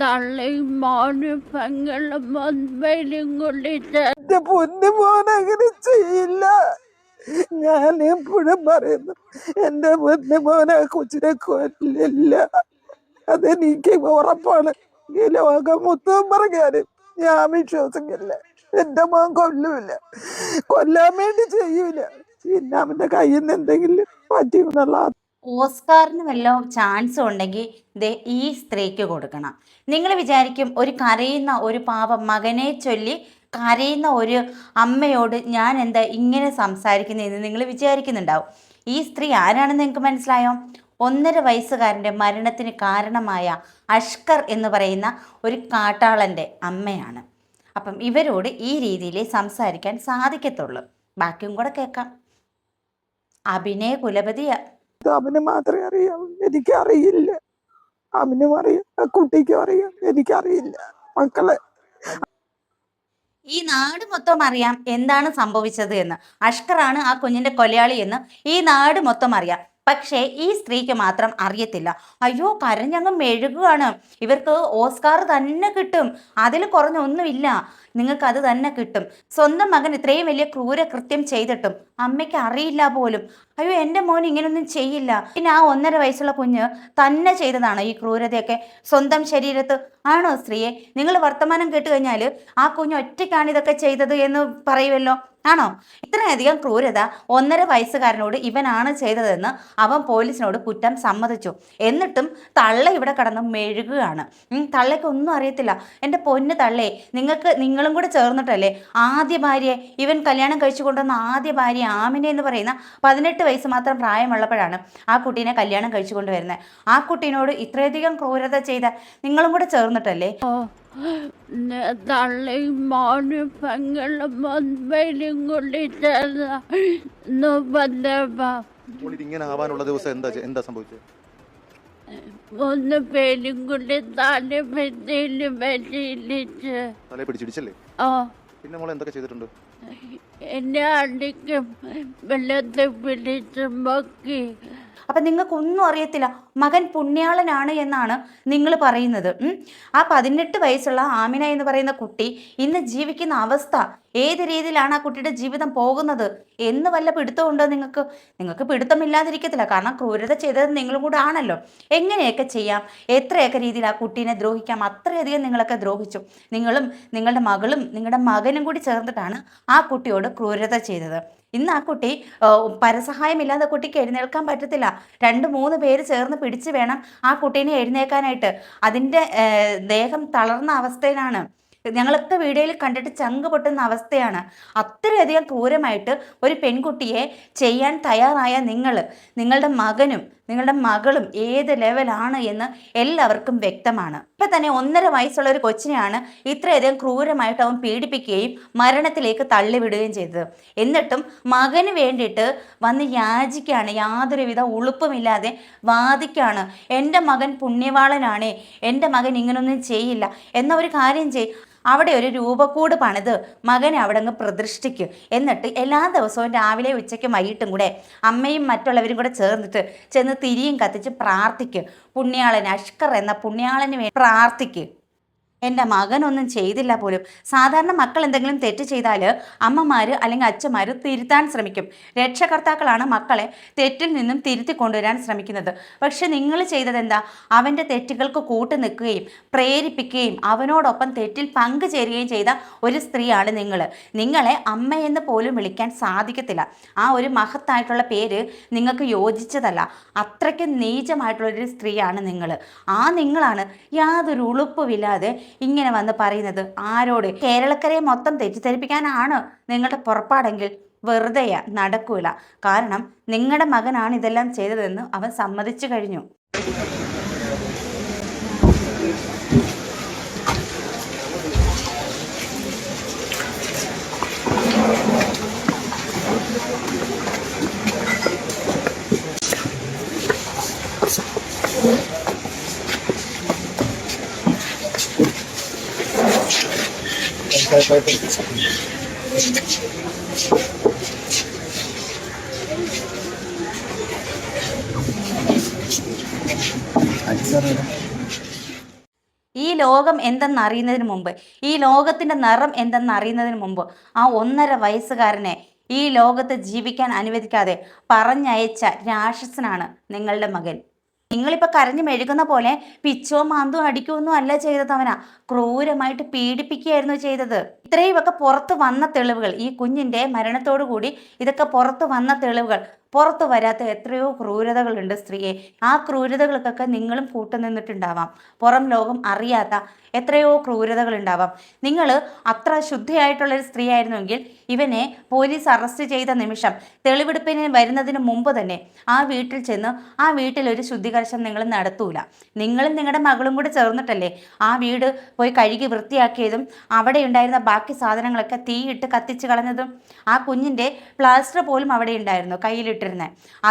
തള്ളയും മോനും പെങ്ങളും മുൻപേലും കൊണ്ടിട്ട് എന്റെ പൊന്നു മോൻ അങ്ങനെ ചെയ്യില്ല. ഞാൻ എപ്പോഴും പറയുന്നു, എന്റെ പൊന്നു മോൻ ആ കൊച്ചിനെ കൊല്ലില്ല. അതെനിക്ക് ഉറപ്പാണ്. ഈ ലോകം മൊത്തം പറഞ്ഞാലും ഞാൻ വിശ്വസിക്കില്ല. എന്റെ മോൻ കൊല്ലൂല, കൊല്ലാൻ വേണ്ടി ചെയ്യൂല. പിന്നെ അവന്റെ കയ്യിൽ നിന്ന് എന്തെങ്കിലും പറ്റിയെന്നുള്ള ഓസ്കാറിന് വല്ല ചാൻസും ഉണ്ടെങ്കിൽ ദേ ഈ സ്ത്രീക്ക് കൊടുക്കണം. നിങ്ങൾ വിചാരിക്കും ഒരു കരയുന്ന ഒരു പാവം മകനെ ചൊല്ലി കരയുന്ന ഒരു അമ്മയോട് ഞാൻ എന്താ ഇങ്ങനെ സംസാരിക്കുന്നതെന്ന് നിങ്ങൾ വിചാരിക്കുന്നുണ്ടാവും. ഈ സ്ത്രീ ആരാണെന്ന് നിങ്ങൾക്ക് മനസ്സിലായോ? 1.5 വയസ്സുകാരൻ്റെ മരണത്തിന് കാരണമായ അഷ്കർ എന്ന് പറയുന്ന ഒരു കാട്ടാളൻ്റെ അമ്മയാണ്. അപ്പം ഇവരോട് ഈ രീതിയിൽ സംസാരിക്കാൻ സാധിക്കത്തുള്ളൂ. ബാക്കിയും കൂടെ കേൾക്കാം. അഭിനയ കുലപതിയാ. അവന് മാത്രമേ അറിയാവൂ, എനിക്കറിയില്ല. അവനും അറിയാം, ആ കുട്ടിക്കും അറിയാം, എനിക്കറിയില്ല. മക്കളെ ഈ നാട് മൊത്തം അറിയാം എന്താണ് സംഭവിച്ചത് എന്ന്. അഷ്കറാണ് ആ കുഞ്ഞിന്റെ കൊലയാളി എന്ന് ഈ നാട് മൊത്തം അറിയാം. പക്ഷേ ഈ സ്ത്രീക്ക് മാത്രം അറിയത്തില്ല. അയ്യോ കരഞ്ഞങ്ങ് മെഴുകുകയാണ്. ഇവർക്ക് ഓസ്കാർ തന്നെ കിട്ടും, അതിൽ കുറഞ്ഞൊന്നുമില്ല. നിങ്ങൾക്ക് അത് തന്നെ കിട്ടും. സ്വന്തം മകൻ ഇത്രയും വലിയ ക്രൂരകൃത്യം ചെയ്തിട്ടും അമ്മയ്ക്ക് അറിയില്ല പോലും. അയ്യോ എൻ്റെ മോൻ ഇങ്ങനൊന്നും ചെയ്യില്ല. പിന്നെ ആ 1.5 വയസ്സുള്ള കുഞ്ഞ് തന്നെ ചെയ്തതാണ് ഈ ക്രൂരതയൊക്കെ സ്വന്തം ശരീരത്ത്. ആണോ സ്ത്രീയെ? നിങ്ങൾ വർത്തമാനം കേട്ട് കഴിഞ്ഞാൽ ആ കുഞ്ഞ് ഒറ്റയ്ക്കാണ് ഇതൊക്കെ ചെയ്തത് എന്ന് പറയുമല്ലോ. ആണോ? ഇത്രയധികം ക്രൂരത 1.5 വയസ്സുകാരനോട് ഇവനാണ് ചെയ്തതെന്ന് അവൻ പോലീസിനോട് കുറ്റം സമ്മതിച്ചു. എന്നിട്ടും തള്ള ഇവിടെ കടന്ന് മെഴുകുകയാണ്. തള്ളയ്ക്ക് ഒന്നും അറിയത്തില്ല. എൻ്റെ പൊന്ന് തള്ളേ, നിങ്ങളും കൂടെ ചേർന്നിട്ടല്ലേ ആദ്യ ഭാര്യയെ ഇവൻ കല്യാണം കഴിച്ചു കൊണ്ടുവന്ന ആദ്യ ഭാര്യ ആമിന എന്ന് പറയുന്ന 18 വയസ്സ് മാത്രം പ്രായമുള്ളപ്പോഴാണ് ആ കുട്ടീനെ കല്യാണം കഴിച്ചു കൊണ്ടുവരുന്നത്. ആ കുട്ടീനോട് ഇത്രയധികം ക്രൂരത ചെയ്ത നിങ്ങളും കൂടെ ചേർന്നിട്ടല്ലേ? തള്ളയും മോനും പെങ്ങളും മുൻപേലും കൊണ്ടിട്ട് ഇങ്ങനെ ആവാനുള്ള ദിവസം എന്താ സംഭവിച്ചത്? 3 പേരും കൂടി തല ഭിത്തിയിലും വെച്ചിടിച്ച്. തലയെ പിടിച്ചിടിച്ചല്ലേ? ഓ, പിന്നെ മോളെ എന്തൊക്കെ ചെയ്തിട്ടുണ്ട്? എന്നെ അടിക്കും, വെള്ളത്തിൽ പിടിച്ച് പൊക്കി. അപ്പം നിങ്ങൾക്കൊന്നും അറിയത്തില്ല. മകൻ പുണ്യാളനാണ് എന്നാണ് നിങ്ങൾ പറയുന്നത്. ആ 18 വയസ്സുള്ള ആമിന എന്ന് പറയുന്ന കുട്ടി ഇന്ന് ജീവിക്കുന്ന അവസ്ഥ, ഏത് രീതിയിലാണ് ആ കുട്ടിയുടെ ജീവിതം പോകുന്നത് എന്ന് വല്ല പിടുത്തമുണ്ടോ നിങ്ങൾക്ക് പിടുത്തമില്ലാതിരിക്കത്തില്ല. കാരണം ക്രൂരത ചെയ്തത് നിങ്ങളും കൂടെ ആണല്ലോ. എങ്ങനെയൊക്കെ ചെയ്യാം, എത്രയൊക്കെ രീതിയിൽ ആ കുട്ടീനെ ദ്രോഹിക്കാം, അത്രയധികം നിങ്ങളൊക്കെ ദ്രോഹിച്ചു. നിങ്ങളും നിങ്ങളുടെ മകളും നിങ്ങളുടെ മകനും കൂടി ചേർന്നിട്ടാണ് ആ കുട്ടിയോട് ക്രൂരത ചെയ്തത്. ഇന്ന് ആ കുട്ടി പരസഹായമില്ലാതെ കുട്ടിക്ക് എഴുന്നേൽക്കാൻ പറ്റത്തില്ല. 2-3 പേര് ചേർന്ന് പിടിച്ച് വേണം ആ കുട്ടീനെ എഴുന്നേൽക്കാനായിട്ട്. അതിൻ്റെ ദേഹം തളർന്ന അവസ്ഥയിലാണ്. ഞങ്ങളൊക്കെ വീഡിയോയിൽ കണ്ടിട്ട് ചങ്ക് പൊട്ടുന്ന അവസ്ഥയാണ്. അത്രയധികം ക്രൂരമായിട്ട് ഒരു പെൺകുട്ടിയെ ചെയ്യാൻ തയ്യാറായ നിങ്ങളുടെ മകനും നിങ്ങളുടെ മകളും ഏത് ലെവലാണ് എന്ന് എല്ലാവർക്കും വ്യക്തമാണ്. ഇപ്പം തന്നെ 1.5 വയസ്സുള്ള ഒരു കൊച്ചിനെയാണ് ഇത്രയധികം ക്രൂരമായിട്ട് അവൻ പീഡിപ്പിക്കുകയും മരണത്തിലേക്ക് തള്ളിവിടുകയും ചെയ്തത്. എന്നിട്ടും മകന് വേണ്ടിയിട്ട് വന്ന് യാചിക്കുകയാണ്, യാതൊരുവിധ ഉളുപ്പുമില്ലാതെ വാദിക്കുകയാണ്. എൻ്റെ മകൻ പുണ്യവാളനാണേ, എൻ്റെ മകൻ ഇങ്ങനൊന്നും ചെയ്യില്ല എന്ന ഒരു കാര്യം അവിടെ ഒരു രൂപക്കൂട് പണിത് മകനെ അവിടെ അങ്ങ് പ്രതിഷ്ഠിക്കും. എന്നിട്ട് എല്ലാ ദിവസവും രാവിലെ ഉച്ചയ്ക്കും വൈകിട്ടും കൂടെ അമ്മയും മറ്റുള്ളവരും കൂടെ ചേർന്നിട്ട് ചെന്ന് തിരിയും കത്തിച്ച് പ്രാർത്ഥിക്കും. പുണ്യാളൻ അഷ്കർ എന്ന പുണ്യാളന് വേണ്ടി പ്രാർത്ഥിക്കും. എൻ്റെ മകനൊന്നും ചെയ്തില്ല പോലും. സാധാരണ മക്കൾ എന്തെങ്കിലും തെറ്റ് ചെയ്താൽ അമ്മമാർ അല്ലെങ്കിൽ അച്ഛന്മാർ തിരുത്താൻ ശ്രമിക്കും. രക്ഷകർത്താക്കളാണ് മക്കളെ തെറ്റിൽ നിന്നും തിരുത്തി കൊണ്ടുവരാൻ ശ്രമിക്കുന്നത്. പക്ഷെ നിങ്ങൾ ചെയ്തത് എന്താ? അവൻ്റെ തെറ്റുകൾക്ക് കൂട്ടു നിൽക്കുകയും പ്രേരിപ്പിക്കുകയും അവനോടൊപ്പം തെറ്റിൽ പങ്കുചേരുകയും ചെയ്ത ഒരു സ്ത്രീയാണ് നിങ്ങളെ അമ്മയെന്ന് പോലും വിളിക്കാൻ സാധിക്കത്തില്ല. ആ ഒരു മഹത്തായിട്ടുള്ള പേര് നിങ്ങൾക്ക് യോജിച്ചതല്ല. അത്രയ്ക്ക് നീചമായിട്ടുള്ളൊരു സ്ത്രീയാണ് നിങ്ങളാണ് യാതൊരു ഉളുപ്പുമില്ലാതെ ഇങ്ങനെ വന്ന് പറയുന്നത്. ആരോട്? കേരളക്കരയെ മൊത്തം തെറ്റിദ്ധരിപ്പിക്കാനാണ് നിങ്ങളുടെ പുറപ്പാടെങ്കിൽ വെറുതെയാ, നടക്കൂല. കാരണം നിങ്ങളുടെ മകനാണ് ഇതെല്ലാം ചെയ്തതെന്ന് അവൻ സമ്മതിച്ചു കഴിഞ്ഞു. ഈ ലോകം എന്തെന്നറിയുന്നതിന് മുമ്പ്, ഈ ലോകത്തിൻ്റെ നിറം എന്തെന്നറിയുന്നതിന് മുമ്പ് ആ 1.5 വയസ്സുകാരനെ ഈ ലോകത്ത് ജീവിക്കാൻ അനുവദിക്കാതെ പറഞ്ഞയച്ച രാക്ഷസനാണ് നിങ്ങളുടെ മകൻ. നിങ്ങളിപ്പോൾ കരഞ്ഞു മെഴുകുന്ന പോലെ പിച്ചോ മാന്തോ അടിക്കുകയൊന്നും അല്ല ചെയ്തത്. അവനാ ക്രൂരമായിട്ട് പീഡിപ്പിക്കുകയായിരുന്നു ചെയ്തത്. ഇത്രയുമൊക്കെ പുറത്ത് വന്ന തെളിവുകൾ, ഈ കുഞ്ഞിൻ്റെ മരണത്തോടു കൂടി ഇതൊക്കെ പുറത്ത് വന്ന തെളിവുകൾ, പുറത്തു വരാത്ത എത്രയോ ക്രൂരതകളുണ്ട് സ്ത്രീയെ. ആ ക്രൂരതകൾക്കൊക്കെ നിങ്ങളും കൂട്ടുനിന്നിട്ടുണ്ടാവാം. പുറം ലോകം അറിയാത്ത എത്രയോ ക്രൂരതകൾ ഉണ്ടാവാം. നിങ്ങൾ അത്ര ശുദ്ധിയായിട്ടുള്ളൊരു സ്ത്രീ ആയിരുന്നുവെങ്കിൽ ഇവനെ പോലീസ് അറസ്റ്റ് ചെയ്ത നിമിഷം തെളിവെടുപ്പിന് വരുന്നതിന് മുമ്പ് തന്നെ ആ വീട്ടിൽ ചെന്ന് ആ വീട്ടിലൊരു ശുദ്ധീകരണം നിങ്ങൾ നടത്തൂല. നിങ്ങളും നിങ്ങളുടെ മകളും കൂടി ചേർന്നിട്ടല്ലേ ആ വീട് പോയി കഴുകി വൃത്തിയാക്കിയതും അവിടെ ഉണ്ടായിരുന്ന ബാക്കി സാധനങ്ങളൊക്കെ തീയിട്ട് കത്തിച്ച് കളഞ്ഞതും. ആ കുഞ്ഞിൻ്റെ പ്ലാസ്റ്റർ പോലും അവിടെ ഉണ്ടായിരുന്നു കയ്യിലിട്ടിരുന്നത്.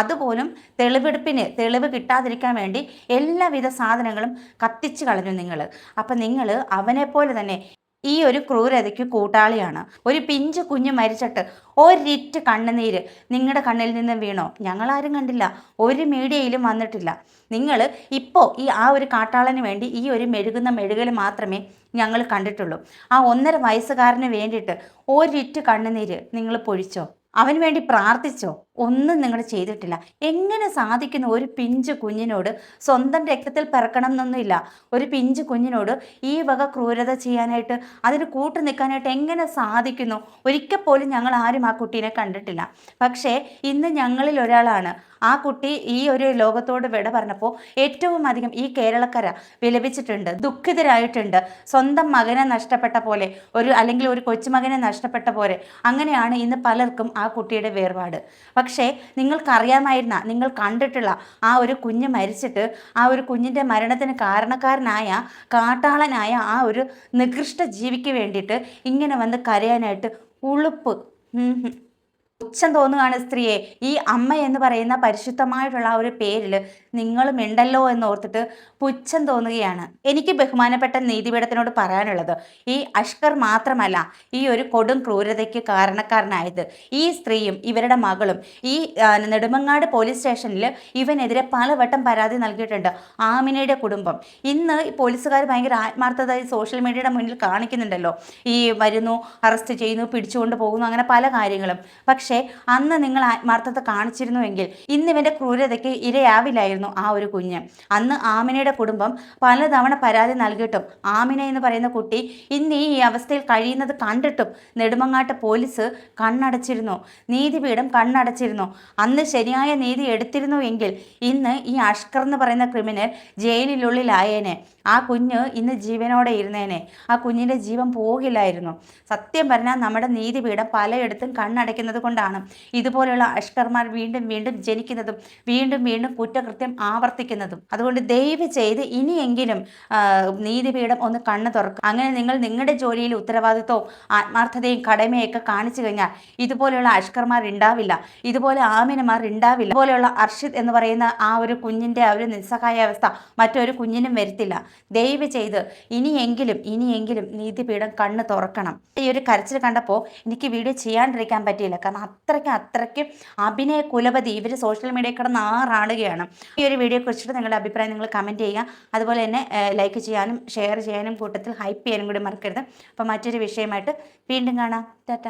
അതുപോലും തെളിവ് കിട്ടാതിരിക്കാൻ വേണ്ടി എല്ലാവിധ സാധനങ്ങളും കത്തിച്ച് കളഞ്ഞു നിങ്ങൾ. അപ്പം നിങ്ങൾ അവനെപ്പോലെ തന്നെ ഈ ഒരു ക്രൂരതയ്ക്ക് കൂട്ടാളിയാണ്. ഒരു പിഞ്ചു കുഞ്ഞ് മരിച്ചിട്ട് ഒരിറ്റ് കണ്ണുനീര് നിങ്ങളുടെ കണ്ണിൽ നിന്ന് വീണോ? ഞങ്ങളാരും കണ്ടില്ല, ഒരു മീഡിയയിലും വന്നിട്ടില്ല. നിങ്ങൾ ഇപ്പോൾ ആ ഒരു കാട്ടാളന് വേണ്ടി ഈ ഒരു മെഴുകൽ മാത്രമേ ഞങ്ങൾ കണ്ടിട്ടുള്ളൂ. ആ 1.5 വയസ്സുകാരന് വേണ്ടിയിട്ട് ഒരിറ്റ് കണ്ണുനീര് നിങ്ങൾ പൊഴിച്ചോ? അവന് വേണ്ടി പ്രാർത്ഥിച്ചോ? ഒന്നും നിങ്ങൾ ചെയ്തിട്ടില്ല. എങ്ങനെ സാധിക്കുന്നു ഒരു പിഞ്ചു കുഞ്ഞിനോട്? സ്വന്തം രക്തത്തിൽ പിറക്കണം എന്നൊന്നുമില്ല. ഒരു പിഞ്ചു കുഞ്ഞിനോട് ഈ വക ക്രൂരത ചെയ്യാനായിട്ട്, അതിന് കൂട്ടു നിൽക്കാനായിട്ട് എങ്ങനെ സാധിക്കുന്നു? ഒരിക്കൽ പോലും ഞങ്ങൾ ആരും ആ കുട്ടീനെ കണ്ടിട്ടില്ല. പക്ഷേ ഇന്ന് ഞങ്ങളിൽ ഒരാളാണ് ആ കുട്ടി ഈ ഒരു ലോകത്തോട് വിട പറഞ്ഞപ്പോൾ ഏറ്റവും അധികം ഈ കേരളക്കര വിലപിച്ചിട്ടുണ്ട്, ദുഃഖിതരായിട്ടുണ്ട്. സ്വന്തം മകനെ നഷ്ടപ്പെട്ട പോലെ, അല്ലെങ്കിൽ ഒരു കൊച്ചുമകനെ നഷ്ടപ്പെട്ട പോലെ. അങ്ങനെയാണ് ഇന്ന് പലർക്കും ആ കുട്ടിയുടെ വേർപാട്. പക്ഷേ നിങ്ങൾക്കറിയാമായിരുന്ന, നിങ്ങൾ കണ്ടിട്ടുള്ള ആ ഒരു കുഞ്ഞ് മരിച്ചിട്ട് ആ ഒരു കുഞ്ഞിൻ്റെ മരണത്തിന് കാരണക്കാരനായ കാട്ടാളനായ ആ ഒരു നികൃഷ്ട ജീവിക്ക് വേണ്ടിയിട്ട് ഇങ്ങനെ വന്ന് കരയാനായിട്ട് ഉളുപ്പ്, പുച്ഛം തോന്നുകയാണ് സ്ത്രീയെ. ഈ അമ്മ എന്ന് പറയുന്ന പരിശുദ്ധമായിട്ടുള്ള ആ ഒരു പേരിൽ നിങ്ങളും ഉണ്ടല്ലോ എന്നോർത്തിട്ട് പുച്ഛം തോന്നുകയാണ്. എനിക്ക് ബഹുമാനപ്പെട്ട നീതിപീഠത്തിനോട് പറയാനുള്ളത്, ഈ അഷ്കർ മാത്രമല്ല ഈ ഒരു കൊടും ക്രൂരതയ്ക്ക് കാരണക്കാരനായത്. ഈ സ്ത്രീയും ഇവരുടെ മകളും ഈ നെടുമങ്ങാട് പോലീസ് സ്റ്റേഷനിൽ ഇവനെതിരെ പലവട്ടം പരാതി നൽകിയിട്ടുണ്ട്. ആമിനയുടെ കുടുംബം ഇന്ന് പോലീസുകാർ ഭയങ്കര ആത്മാർത്ഥത സോഷ്യൽ മീഡിയയുടെ മുന്നിൽ കാണിക്കുന്നുണ്ടല്ലോ. ഈ വരുന്നു, അറസ്റ്റ് ചെയ്യുന്നു, പിടിച്ചുകൊണ്ട് പോകുന്നു, അങ്ങനെ പല കാര്യങ്ങളും. പക്ഷേ അന്ന് നിങ്ങൾ ആത്മാർത്ഥത കാണിച്ചിരുന്നുവെങ്കിൽ ഇന്നിവൻ്റെ ക്രൂരതയ്ക്ക് ഇരയാവില്ലായിരുന്നു ആ ഒരു കുഞ്ഞ്. അന്ന് ആമിനയുടെ കുടുംബം പലതവണ പരാതി നൽകിയിട്ടും ആമിന എന്ന് പറയുന്ന കുട്ടി ഇന്ന് ഈ അവസ്ഥയിൽ കഴിയുന്നത് കണ്ടിട്ടും നെടുമങ്ങാട്ട് പോലീസ് കണ്ണടച്ചിരുന്നു, നീതിപീഠം കണ്ണടച്ചിരുന്നു. അന്ന് ശരിയായ നീതി എടുത്തിരുന്നു എങ്കിൽ ഇന്ന് ഈ അഷ്കർ എന്ന് പറയുന്ന ക്രിമിനൽ ജയിലിനുള്ളിലായേനെ. ആ കുഞ്ഞ് ഇന്ന് ജീവനോടെ ഇരുന്നേനെ. ആ കുഞ്ഞിൻ്റെ ജീവൻ പോകില്ലായിരുന്നു. സത്യം പറഞ്ഞാൽ നമ്മുടെ നീതിപീഠം പലയിടത്തും കണ്ണടയ്ക്കുന്നത് കൊണ്ടാണ് ഇതുപോലെയുള്ള അഷ്കർമാർ വീണ്ടും വീണ്ടും ജനിക്കുന്നതും വീണ്ടും വീണ്ടും കുറ്റകൃത്യം ആവർത്തിക്കുന്നതും. അതുകൊണ്ട് ദയവ് ചെയ്ത് ഇനിയെങ്കിലും നീതിപീഠം ഒന്ന് കണ്ണ് തുറക്കും. അങ്ങനെ നിങ്ങൾ നിങ്ങളുടെ ജോലിയിൽ ഉത്തരവാദിത്വവും ആത്മാർത്ഥതയും കടമയൊക്കെ കാണിച്ചു കഴിഞ്ഞാൽ ഇതുപോലെയുള്ള അഷ്കർമാർ ഉണ്ടാവില്ല, ഇതുപോലെ ആമിനമാർ ഉണ്ടാവില്ല, ഇതുപോലെയുള്ള അർഷിദ് എന്ന് പറയുന്ന ആ ഒരു കുഞ്ഞിൻ്റെ ആ ഒരു നിസ്സഹായാവസ്ഥ മറ്റൊരു കുഞ്ഞിനും വരുത്തില്ല. ദയവ് ചെയ്ത് ഇനിയെങ്കിലും നീതിപീഠം കണ്ണ് തുറക്കണം. ഈ ഒരു കരച്ചിൽ കണ്ടപ്പോൾ എനിക്ക് വീഡിയോ ചെയ്യാണ്ടിരിക്കാൻ പറ്റിയില്ല. കാരണം അത്രയ്ക്കും അഭിനയ കുലപതി ഇവർ സോഷ്യൽ മീഡിയയിൽ കിടന്ന് ആറാടുകയാണ്. ഈ ഒരു വീഡിയോ കുറിച്ചിട്ട് നിങ്ങളുടെ അഭിപ്രായം നിങ്ങൾ കമൻറ്റ് ചെയ്യുക. അതുപോലെ തന്നെ ലൈക്ക് ചെയ്യാനും ഷെയർ ചെയ്യാനും കൂട്ടത്തിൽ ഹൈപ്പ് ചെയ്യാനും കൂടി മറക്കരുത്. അപ്പോൾ മറ്റൊരു വിഷയമായിട്ട് വീണ്ടും കാണാം. ടാറ്റ.